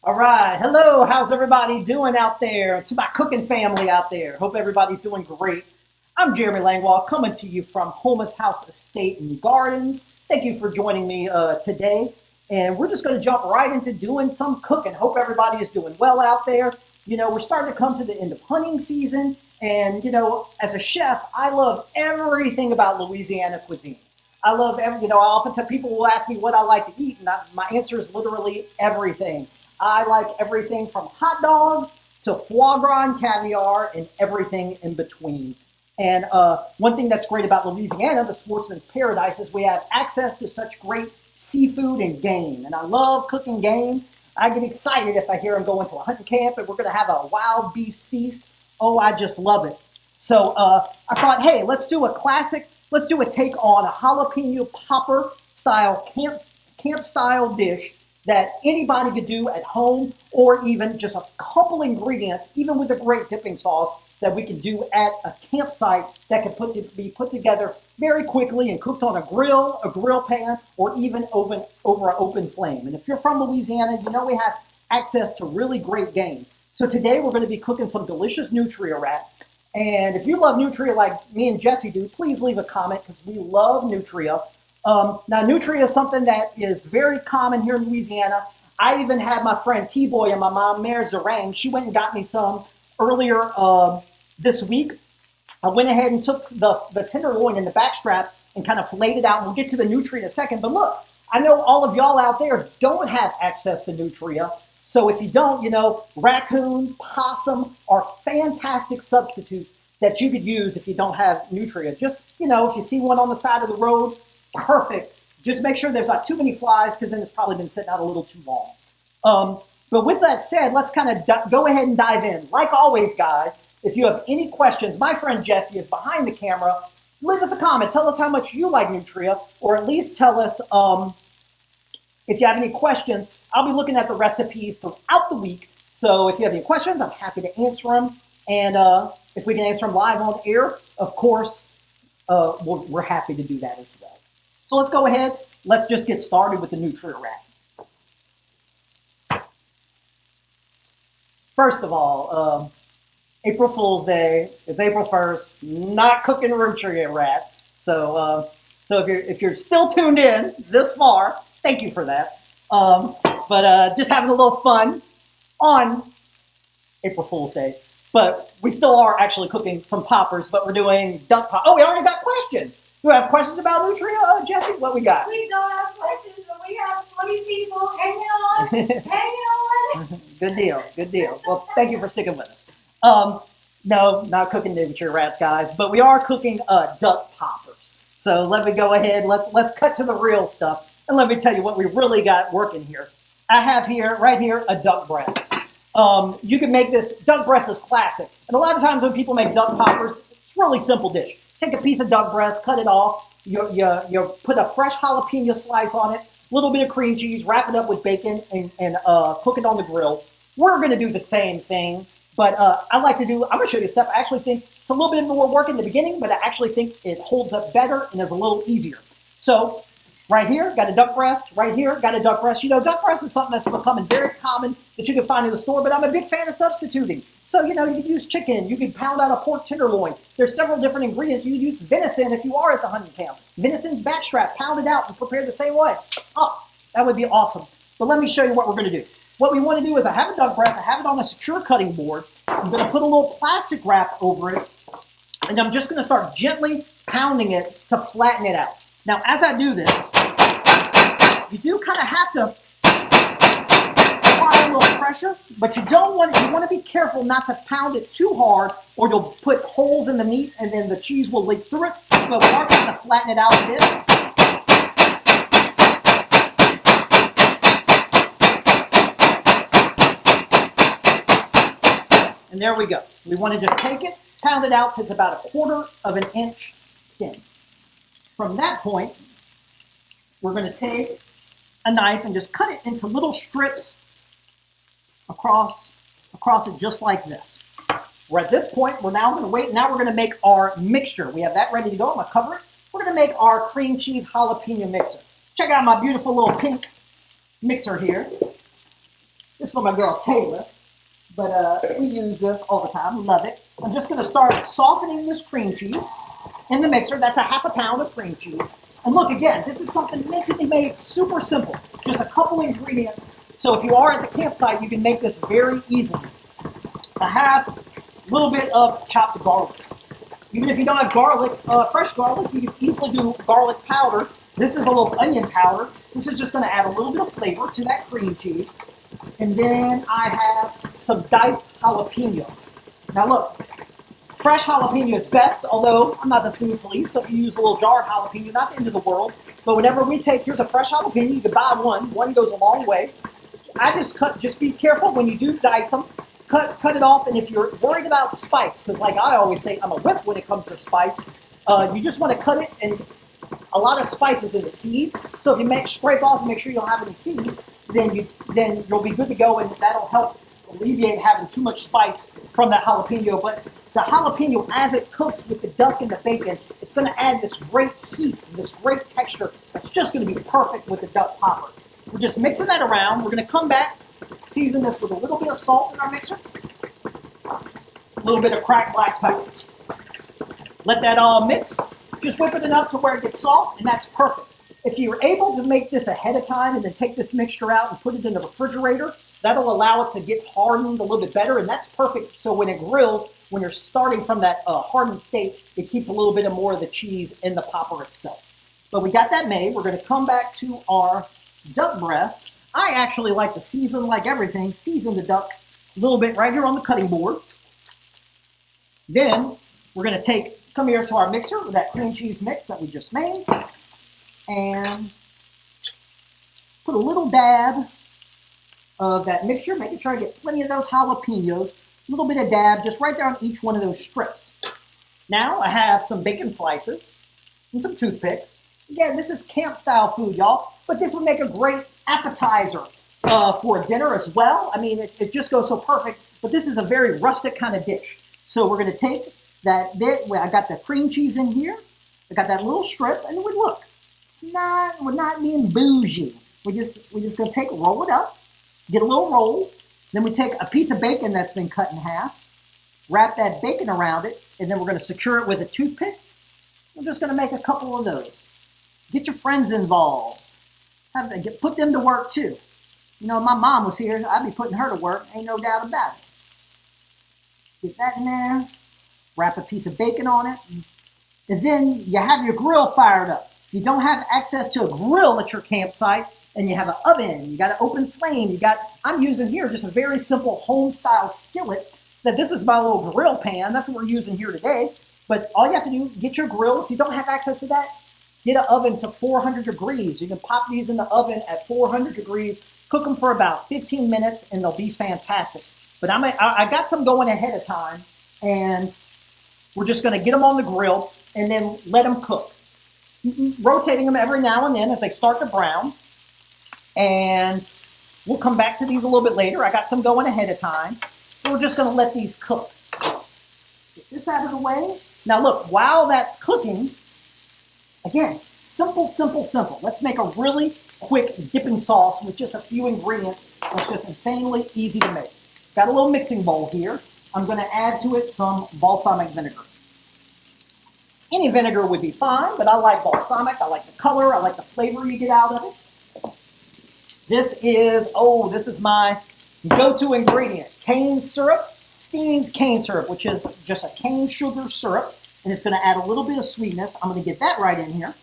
All right. Hello. How's everybody doing out there? To my cooking family out there. Hope everybody's doing great. I'm Jeremy Langwall coming to you from Houmas House Estate and Gardens. Thank you for joining me today. And we're just going to jump right into doing some cooking. Hope everybody is doing well out there. We're starting to come to the end of hunting season. And, as a chef, I love everything about Louisiana cuisine. I love I often tell people will ask me what I like to eat, and my answer is literally everything. I like everything from hot dogs to foie gras and caviar and everything in between. And one thing that's great about Louisiana, the sportsman's paradise, is we have access to such great seafood and game. And I love cooking game. I get excited if I hear I'm going to a hunting camp and we're going to have a wild beast feast. Oh, I just love it. So I thought, hey, let's do a classic. Let's do a take on a jalapeno popper style camp style dish that anybody could do at home, or even just a couple ingredients, even with a great dipping sauce that we can do at a campsite that can be put together very quickly and cooked on a grill pan, or even over an open flame. And if you're from Louisiana, you know we have access to really great game. So today we're going to be cooking some delicious nutria wrap. And if you love nutria like me and Jesse do, please leave a comment because we love nutria. Now, nutria is something that is very common here in Louisiana. I even had my friend T-Boy and my mom, Mare Zarang. She went and got me some earlier this week. I went ahead and took the tenderloin and the backstrap and kind of filleted it out. And we'll get to the nutria in a second. But look, I know all of y'all out there don't have access to nutria. So if you don't, raccoon, possum are fantastic substitutes that you could use if you don't have nutria. Just, if you see one on the side of the road, perfect. Just make sure there's not too many flies because then it's probably been sitting out a little too long. But with that said, let's kind of go ahead and dive in. Like always, guys, if you have any questions, my friend Jesse is behind the camera. Leave us a comment. Tell us how much you like nutria, or at least tell us if you have any questions. I'll be looking at the recipes throughout the week. So if you have any questions, I'm happy to answer them. And if we can answer them live on air, of course, we're happy to do that as well. So let's go ahead. Let's just get started with the nutria wrap. First of all, April Fool's Day. It's April 1st. Not cooking nutria wrap. So if you're still tuned in this far, thank you for that. But just having a little fun on April Fool's Day. But we still are actually cooking some poppers, but we're doing duck pop. Oh, we already got questions. Do we have questions about nutria, Jesse? What we got? We don't have questions, but we have 20 people hanging on. Hanging on. Good deal. Good deal. Well, thank you for sticking with us. No, not cooking nutria wraps, guys, but we are cooking duck poppers. So let me go ahead. Let's cut to the real stuff. And let me tell you what we really got working here. I have right here, a duck breast. You can make this, duck breast is classic. And a lot of times when people make duck poppers, it's a really simple dish. Take a piece of duck breast, cut it off. You put a fresh jalapeno slice on it, a little bit of cream cheese, wrap it up with bacon, and cook it on the grill. We're going to do the same thing. But I'm going to show you stuff. I actually think it's a little bit more work in the beginning, but I actually think it holds up better and is a little easier. So right here, got a duck breast. Right here, got a duck breast. Duck breast is something that's becoming very common that you can find in the store, but I'm a big fan of substituting. So, you can use chicken. You can pound out a pork tenderloin. There's several different ingredients. You can use venison if you are at the hunting camp. Venison's backstrap, pound it out and prepare the same way. Oh, that would be awesome. But let me show you what we're going to do. What we want to do is I have a duck breast. I have it on a secure cutting board. I'm going to put a little plastic wrap over it, and I'm just going to start gently pounding it to flatten it out. Now, as I do this, you do kind of have to apply a little pressure, but you want to be careful not to pound it too hard, or you'll put holes in the meat and then the cheese will leak through it. But we are going to flatten it out a bit. And there we go. We want to just take it, pound it out to it's about 1/4 of an inch thin. From that point, we're going to take a knife and just cut it into little strips across it just like this. We're at this point, we're now going to wait. Now we're going to make our mixture. We have that ready to go. I'm going to cover it. We're going to make our cream cheese jalapeno mixer. Check out my beautiful little pink mixer here. This is for my girl Taylor. But we use this all the time. Love it. I'm just going to start softening this cream cheese in the mixer. That's a half a pound of cream cheese. And look, again, this is something mentally made, super simple. Just a couple ingredients. So if you are at the campsite, you can make this very easily. I have a little bit of chopped garlic. Even if you don't have garlic, fresh garlic, you can easily do garlic powder. This is a little onion powder. This is just going to add a little bit of flavor to that cream cheese. And then I have some diced jalapeno. Now look, fresh jalapeno is best, although I'm not the food police, so if you use a little jar of jalapeno, not the end of the world. But whenever we take, here's a fresh jalapeno, you can buy one. One goes a long way. I just be careful when you do dice them. Cut it off, and if you're worried about spice, because like I always say, I'm a whip when it comes to spice, you just want to cut it, and a lot of spices in the seeds. So if you scrape off and make sure you don't have any seeds, then you'll be good to go, and that'll help alleviate having too much spice from that jalapeno. But the jalapeno, as it cooks with the duck and the bacon, it's going to add this great heat and this great texture that's just going to be perfect with the duck popper. We're just mixing that around. We're going to come back, season this with a little bit of salt in our mixer, a little bit of cracked black pepper. Let that all mix. Just whip it enough to where it gets soft, and that's perfect. If you're able to make this ahead of time and then take this mixture out and put it in the refrigerator, that'll allow it to get hardened a little bit better, and that's perfect. So when it grills, when you're starting from that hardened state, it keeps a little bit of more of the cheese in the popper itself. But we got that made. We're going to come back to our duck breast. I actually like to season, like everything, season the duck a little bit right here on the cutting board. Then we're going to come here to our mixer with that cream cheese mix that we just made, and put a little dab of that mixture, making sure I get plenty of those jalapenos, a little bit of dab just right there on each one of those strips. Now I have some bacon slices and some toothpicks. Again, this is camp style food, y'all, but this would make a great appetizer for dinner as well. I mean, it just goes so perfect, but this is a very rustic kind of dish. So we're going to take that bit, I got the cream cheese in here, I got that little strip, and look, we're not being bougie. We're just going to roll it up, get a little roll, then we take a piece of bacon that's been cut in half, wrap that bacon around it, and then we're going to secure it with a toothpick. We're just going to make a couple of those. Get your friends involved. Put them to work too. You know, my mom was here. I'd be putting her to work. Ain't no doubt about it. Get that in there. Wrap a piece of bacon on it. And then you have your grill fired up. If you don't have access to a grill at your campsite and you have an oven, you got an open flame, I'm using here just a very simple home-style skillet. This is my little grill pan. That's what we're using here today. But all you have to do, get your grill. If you don't have access to that, get an oven to 400 degrees. You can pop these in the oven at 400 degrees, cook them for about 15 minutes, and they'll be fantastic. But I got some going ahead of time, and we're just going to get them on the grill and then let them cook. Rotating them every now and then as they start to brown. And we'll come back to these a little bit later. I got some going ahead of time. We're just going to let these cook. Get this out of the way. Now look, while that's cooking, again, simple, simple, simple. Let's make a really quick dipping sauce with just a few ingredients. That's just insanely easy to make. Got a little mixing bowl here. I'm going to add to it some balsamic vinegar. Any vinegar would be fine, but I like balsamic. I like the color. I like the flavor you get out of it. This is my go-to ingredient. Cane syrup, Steen's cane syrup, which is just a cane sugar syrup, and it's going to add a little bit of sweetness. I'm going to get that right in here.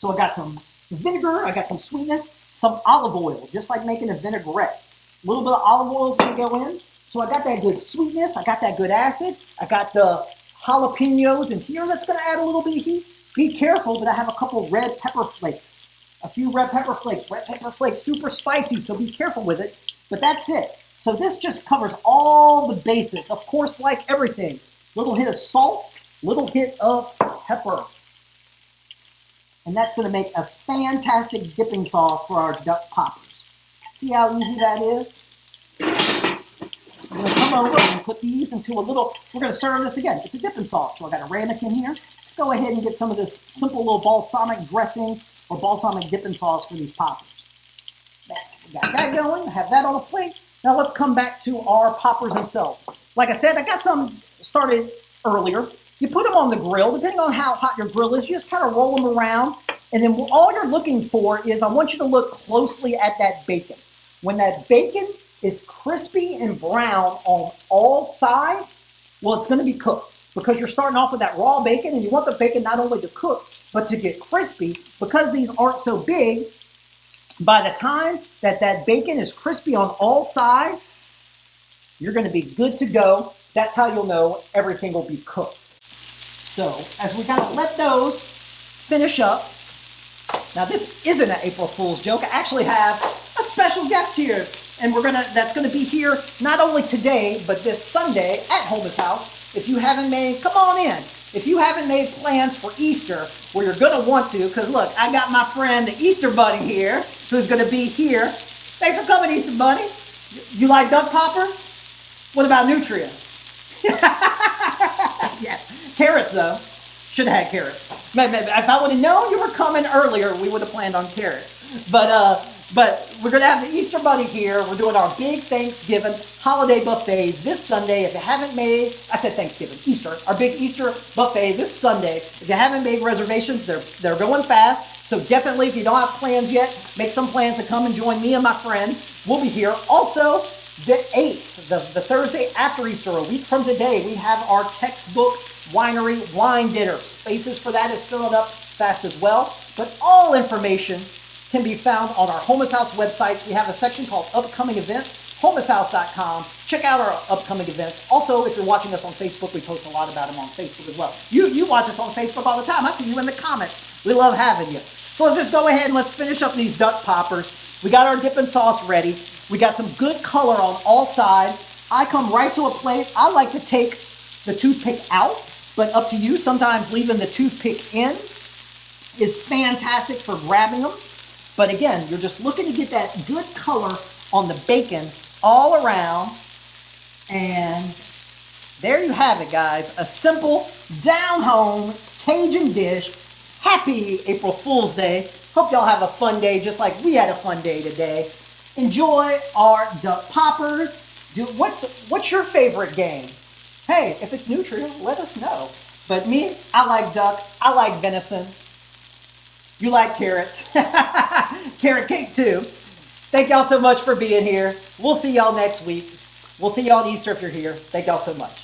So I got some vinegar, I got some sweetness, some olive oil, just like making a vinaigrette. A little bit of olive oil is going to go in. So I got that good sweetness, I got that good acid, I got the jalapenos in here that's going to add a little bit of heat. Be careful that I have a couple red pepper flakes. A few red pepper flakes. Red pepper flakes, super spicy, so be careful with it. But that's it. So this just covers all the bases. Of course, like everything, little hit of salt, little hit of pepper. And that's going to make a fantastic dipping sauce for our duck poppers. See how easy that is? I'm going to come over and put these into a little, we're going to serve this again. It's a dipping sauce. So I got a ramekin here. Let's go ahead and get some of this simple little balsamic dressing or balsamic dipping sauce for these poppers. Got that going. Have that on a plate. Now let's come back to our poppers themselves. Like I said, I got some started earlier. You put them on the grill, depending on how hot your grill is. You just kind of roll them around, and then all you're looking for is I want you to look closely at that bacon. When that bacon is crispy and brown on all sides, well, it's going to be cooked because you're starting off with that raw bacon, and you want the bacon not only to cook but to get crispy. Because these aren't so big, by the time that that bacon is crispy on all sides, you're going to be good to go. That's how you'll know everything will be cooked. So as we kind of let those finish up, now this isn't an April Fool's joke. I actually have a special guest here, and that's gonna be here not only today but this Sunday at Houmas House. If you haven't made, come on in. If you haven't made plans for Easter, well, you're gonna want to, because look, I got my friend the Easter Bunny here, who's gonna be here. Thanks for coming, Easter Bunny. You like duck poppers? What about nutria? Yes. Carrots, though. Should have had carrots. Maybe if I would have known you were coming earlier, we would have planned on carrots. But we're going to have the Easter Bunny here. We're doing our big Thanksgiving holiday buffet this Sunday. If you haven't made, I said Thanksgiving, Easter, our big Easter buffet this Sunday. If you haven't made reservations, they're going fast. So definitely, if you don't have plans yet, make some plans to come and join me and my friend. We'll be here. Also, the 8th, the Thursday after Easter, a week from today, we have our textbook winery wine dinner. Spaces for that is filling up fast as well. But all information can be found on our Houmas House website. We have a section called Upcoming Events, houmashouse.com. Check out our upcoming events. Also, if you're watching us on Facebook, we post a lot about them on Facebook as well. You watch us on Facebook all the time. I see you in the comments. We love having you. So let's just go ahead and let's finish up these duck poppers. We got our dipping sauce ready. We got some good color on all sides. I come right to a plate. I like to take the toothpick out, but up to you. Sometimes leaving the toothpick in is fantastic for grabbing them. But again, you're just looking to get that good color on the bacon all around. And there you have it, guys. A simple, down-home Cajun dish. Happy April Fool's Day. Hope y'all have a fun day just like we had a fun day today. Enjoy our duck poppers. What's your favorite game? Hey, if it's nutria, let us know. But me, I like duck. I like venison. You like carrots. Carrot cake too. Thank y'all so much for being here. We'll see y'all next week. We'll see y'all on Easter if you're here. Thank y'all so much.